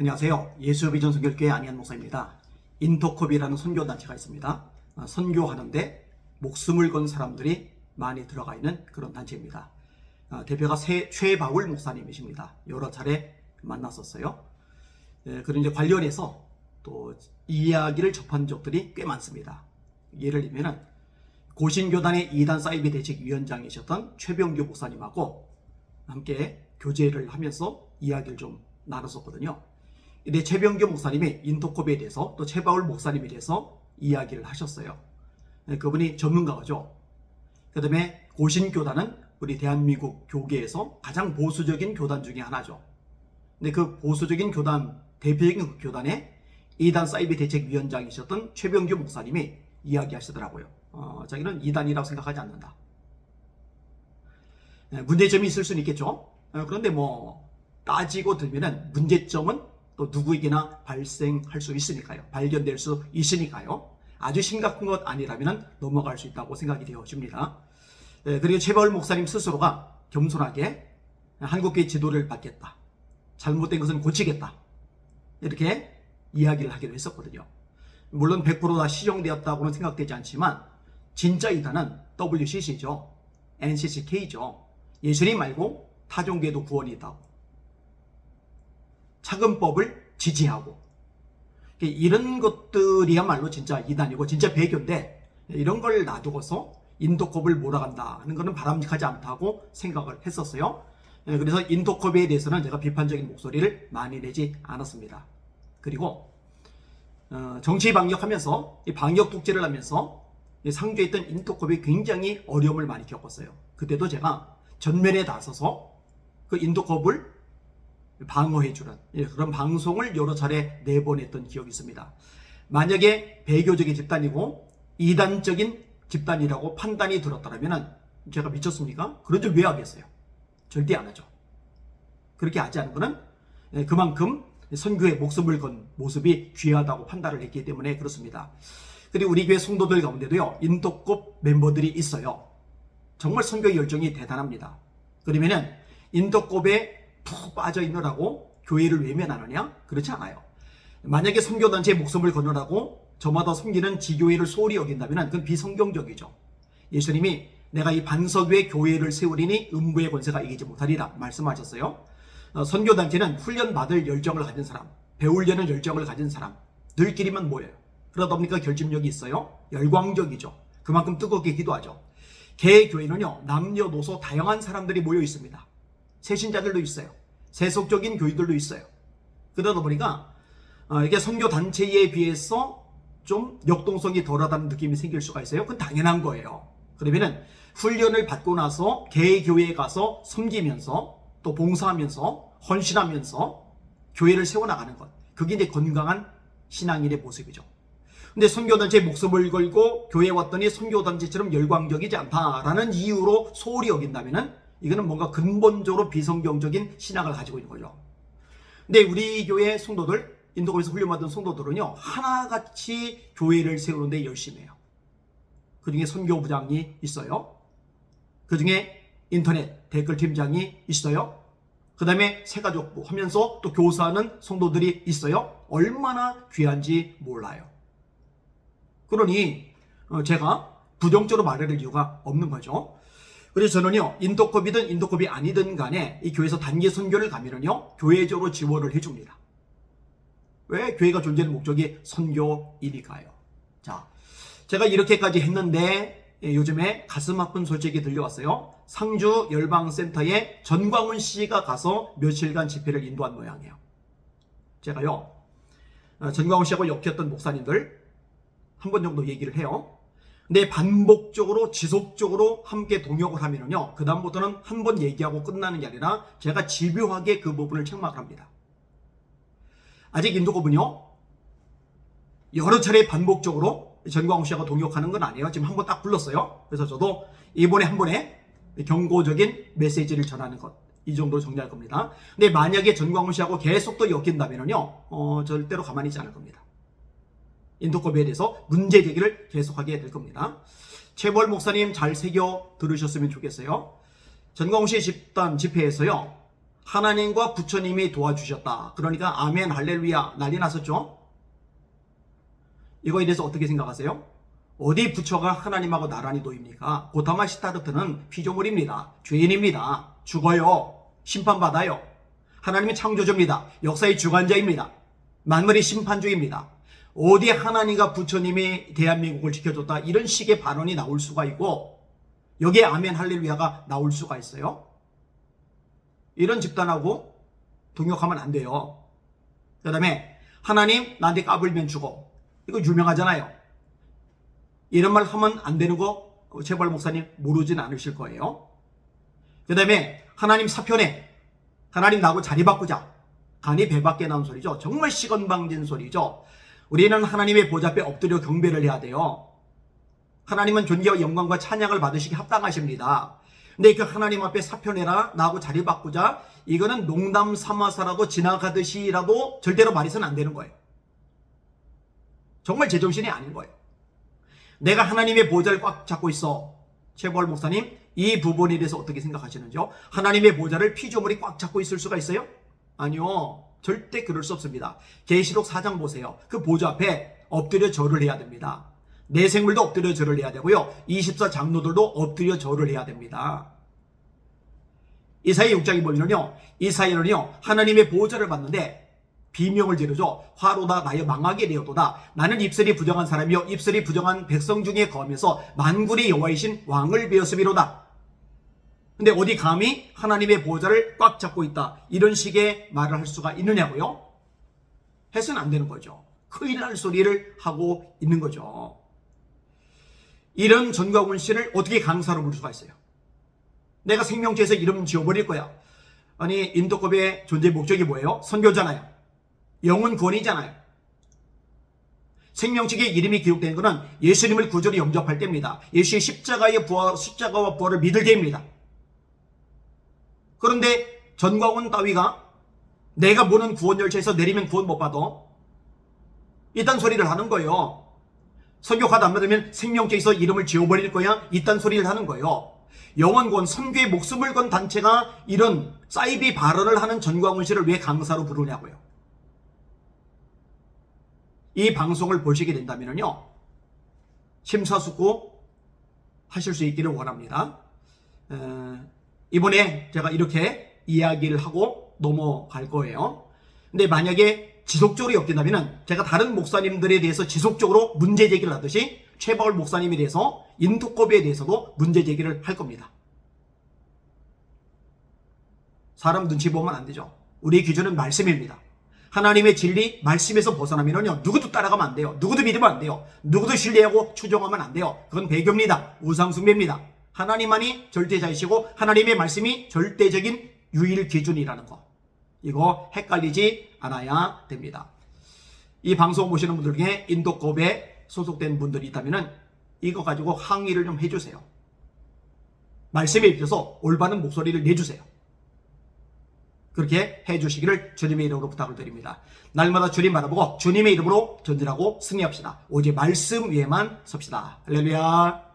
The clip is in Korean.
안녕하세요. 예수비전 선교교회 안희한 목사입니다. 인터컵이라는 선교단체가 있습니다. 선교하는데 목숨을 건 사람들이 많이 들어가 있는 그런 단체입니다. 대표가 최바울 목사님이십니다. 여러 차례 만났었어요. 그런 이제 관련해서 또 이야기를 접한 적들이 꽤 많습니다. 예를 들면은 고신교단의 2단 사이비 대책위원장이셨던 최병규 목사님하고 함께 교제를 하면서 이야기를 좀 나눴었거든요. 근데 최병규 목사님이 인터컵에 대해서 또 최바울 목사님에 대해서 이야기를 하셨어요. 그분이 전문가죠. 그 다음에 고신교단은 우리 대한민국 교계에서 가장 보수적인 교단 중에 하나죠. 근데 그 보수적인 교단, 대표적인 교단의 2단 사이비 대책위원장이셨던 최병규 목사님이 이야기하시더라고요. 자기는 2단이라고 생각하지 않는다. 문제점이 있을 수는 있겠죠. 그런데 따지고 들면은 문제점은 또 누구에게나 발생할 수 있으니까요. 발견될 수 있으니까요. 아주 심각한 것 아니라면 넘어갈 수 있다고 생각이 되어집니다. 그리고 최바울 목사님 스스로가 겸손하게 한국교회 지도를 받겠다. 잘못된 것은 고치겠다. 이렇게 이야기를 하기로 했었거든요. 물론 100% 다 시정되었다고는 생각되지 않지만 진짜 이단은 WCC죠. NCCK죠. 예수님 말고 타종교에도 구원이 있다고. 차근법을 지지하고 이런 것들이야말로 진짜 이단이고 진짜 배교인데 이런 걸 놔두고서 인도컵을 몰아간다 하는 것은 바람직하지 않다고 생각을 했었어요. 그래서 인도컵에 대해서는 제가 비판적인 목소리를 많이 내지 않았습니다. 그리고 정치 방역하면서 이 방역 독재를 하면서 상주에 있던 인도컵이 굉장히 어려움을 많이 겪었어요. 그때도 제가 전면에 나서서 그 인도컵을 방어해주는 그런 방송을 여러 차례 내보냈던 기억이 있습니다. 만약에 배교적인 집단이고 이단적인 집단이라고 판단이 들었다면 제가 미쳤습니까? 그런 줄 왜 하겠어요? 절대 안 하죠. 그렇게 하지 않은 것은 그만큼 선교에 목숨을 건 모습이 귀하다고 판단을 했기 때문에 그렇습니다. 그리고 우리 교회 성도들 가운데도요, 인도급 멤버들이 있어요. 정말 선교 열정이 대단합니다. 그러면은 인도급에 푹 빠져 있느라고 교회를 외면하느냐? 그렇지 않아요. 만약에 선교단체에 목숨을 거느라고 저마다 섬기는 지교회를 소홀히 여긴다면 그건 비성경적이죠. 예수님이 내가 이 반석 위에 교회를 세우리니 음부의 권세가 이기지 못하리라 말씀하셨어요. 선교단체는 훈련받을 열정을 가진 사람, 배우려는 열정을 가진 사람들끼리만 모여요. 그러다 보니까 결집력이 있어요. 열광적이죠. 그만큼 뜨겁게 기도하죠. 개교회는요, 남녀노소 다양한 사람들이 모여 있습니다. 세신자들도 있어요. 세속적인 교회들도 있어요. 그러다 보니까 이게 선교단체에 비해서 좀 역동성이 덜하다는 느낌이 생길 수가 있어요. 그건 당연한 거예요. 그러면은 훈련을 받고 나서 개교회에 가서 섬기면서 또 봉사하면서 헌신하면서 교회를 세워나가는 것. 그게 이제 건강한 신앙인의 모습이죠. 근데 선교단체에 목숨을 걸고 교회에 왔더니 선교단체처럼 열광적이지 않다라는 이유로 소홀히 여긴다면은 이거는 뭔가 근본적으로 비성경적인 신앙을 가지고 있는 거죠. 근데 우리 교회 성도들, 인도에서 훈련받은 성도들은요, 하나같이 교회를 세우는데 열심히 해요. 그 중에 선교부장이 있어요. 그 중에 인터넷 댓글팀장이 있어요. 그 다음에 새가족부 하면서 또 교사하는 성도들이 있어요. 얼마나 귀한지 몰라요. 그러니 제가 부정적으로 말할 이유가 없는 거죠. 그래서 저는요, 인도컵이든 인도컵이 아니든 간에 이 교회에서 단기 선교를 가면은요, 교회적으로 지원을 해줍니다. 왜? 교회가 존재하는 목적이 선교이니까요. 자, 제가 이렇게까지 했는데 요즘에 가슴 아픈 소식이 들려왔어요. 상주 열방센터에 전광훈 씨가 가서 며칠간 집회를 인도한 모양이에요. 제가요, 전광훈 씨하고 엮였던 목사님들 한 번 정도 얘기를 해요. 근데 반복적으로 지속적으로 함께 동역을 하면은요, 그 다음부터는 한 번 얘기하고 끝나는 게 아니라 제가 집요하게 그 부분을 책망을 합니다. 아직 인도급은요, 여러 차례 반복적으로 전광훈 씨하고 동역하는 건 아니에요. 지금 한 번 딱 불렀어요. 그래서 저도 이번에 한 번에 경고적인 메시지를 전하는 것, 이 정도로 정리할 겁니다. 근데 만약에 전광훈 씨하고 계속 또 엮인다면요, 절대로 가만히 있지 않을 겁니다. 인도컵에 대해서 문제 제기를 계속하게 될 겁니다. 최바울 목사님 잘 새겨 들으셨으면 좋겠어요. 전광훈 씨 집단 집회에서요, 하나님과 부처님이 도와주셨다. 그러니까 아멘 할렐루야 난리 났었죠. 이거에 대해서 어떻게 생각하세요? 어디 부처가 하나님하고 나란히 놓입니까? 고타마 시타르트는 피조물입니다. 죄인입니다. 죽어요. 심판받아요. 하나님은 창조주입니다. 역사의 주관자입니다. 만물의 심판주입니다. 어디 하나님과 부처님이 대한민국을 지켜줬다 이런 식의 발언이 나올 수가 있고 여기에 아멘 할렐루야가 나올 수가 있어요? 이런 집단하고 동역하면 안 돼요. 그 다음에 하나님 나한테 까불면 죽어. 이거 유명하잖아요. 이런 말 하면 안 되는 거 재벌 목사님 모르진 않으실 거예요. 그 다음에 하나님 사표내. 하나님 나하고 자리 바꾸자. 간이 배 밖에 나온 소리죠. 정말 시건방진 소리죠. 우리는 하나님의 보좌 앞에 엎드려 경배를 해야 돼요. 하나님은 존귀와 영광과 찬양을 받으시기 합당하십니다. 근데 그 하나님 앞에 사표내라, 나하고 자리 바꾸자, 이거는 농담 삼아서라도 지나가듯이라도 절대로 말해서는 안 되는 거예요. 정말 제정신이 아닌 거예요. 내가 하나님의 보좌를 꽉 잡고 있어. 최보월 목사님, 이 부분에 대해서 어떻게 생각하시는지요? 하나님의 보좌를 피조물이 꽉 잡고 있을 수가 있어요? 아니요. 절대 그럴 수 없습니다. 계시록 4장 보세요. 그 보좌 앞에 엎드려 절을 해야 됩니다. 내 생물도 엎드려 절을 해야 되고요. 24 장로들도 엎드려 절을 해야 됩니다. 이사야 6장에 보면요. 이사야는요. 하나님의 보좌를 봤는데 비명을 지르죠. 화로다 나여 망하게 되었도다. 나는 입술이 부정한 사람이요 입술이 부정한 백성 중에 거하면서 만군의 여호와이신 왕을 배웠음이로다. 근데 어디 감히 하나님의 보좌를 꽉 잡고 있다 이런 식의 말을 할 수가 있느냐고요? 해서는 안 되는 거죠. 큰일 날 소리를 하고 있는 거죠. 이런 전광훈 씨를 어떻게 강사로 부를 수가 있어요? 내가 생명체에서 이름 지어버릴 거야. 아니 인도급의 존재 목적이 뭐예요? 선교잖아요. 영혼 구원이잖아요. 생명책에 이름이 기록된 것은 예수님을 구주로 영접할 때입니다. 예수의 십자가와 부활을 믿을 때입니다. 그런데 전광훈 따위가 내가 보는 구원 열차에서 내리면 구원 못 받아. 이딴 소리를 하는 거예요. 선교가 안 받으면 생명체에서 이름을 지워버릴 거야. 이딴 소리를 하는 거예요. 영원권 선교에 목숨을 건 단체가 이런 사이비 발언을 하는 전광훈 씨를 왜 강사로 부르냐고요. 이 방송을 보시게 된다면요. 심사숙고 하실 수 있기를 원합니다. 이번에 제가 이렇게 이야기를 하고 넘어갈 거예요. 근데 만약에 지속적으로 엮인다면 제가 다른 목사님들에 대해서 지속적으로 문제 제기를 하듯이 최바울 목사님에 대해서 인도kop에 대해서도 문제 제기를 할 겁니다. 사람 눈치 보면 안 되죠. 우리의 기준은 말씀입니다. 하나님의 진리 말씀에서 벗어나면요 누구도 따라가면 안 돼요. 누구도 믿으면 안 돼요. 누구도 신뢰하고 추종하면 안 돼요. 그건 배교입니다. 우상숭배입니다. 하나님만이 절대자이시고 하나님의 말씀이 절대적인 유일 기준이라는 거, 이거 헷갈리지 않아야 됩니다. 이 방송 보시는 분들 중에 인도kop에 소속된 분들이 있다면 이거 가지고 항의를 좀 해주세요. 말씀에 비춰서 올바른 목소리를 내주세요. 그렇게 해주시기를 주님의 이름으로 부탁을 드립니다. 날마다 주님 바라보고 주님의 이름으로 전진하고 승리합시다. 오직 말씀 위에만 섭시다. 할렐루야.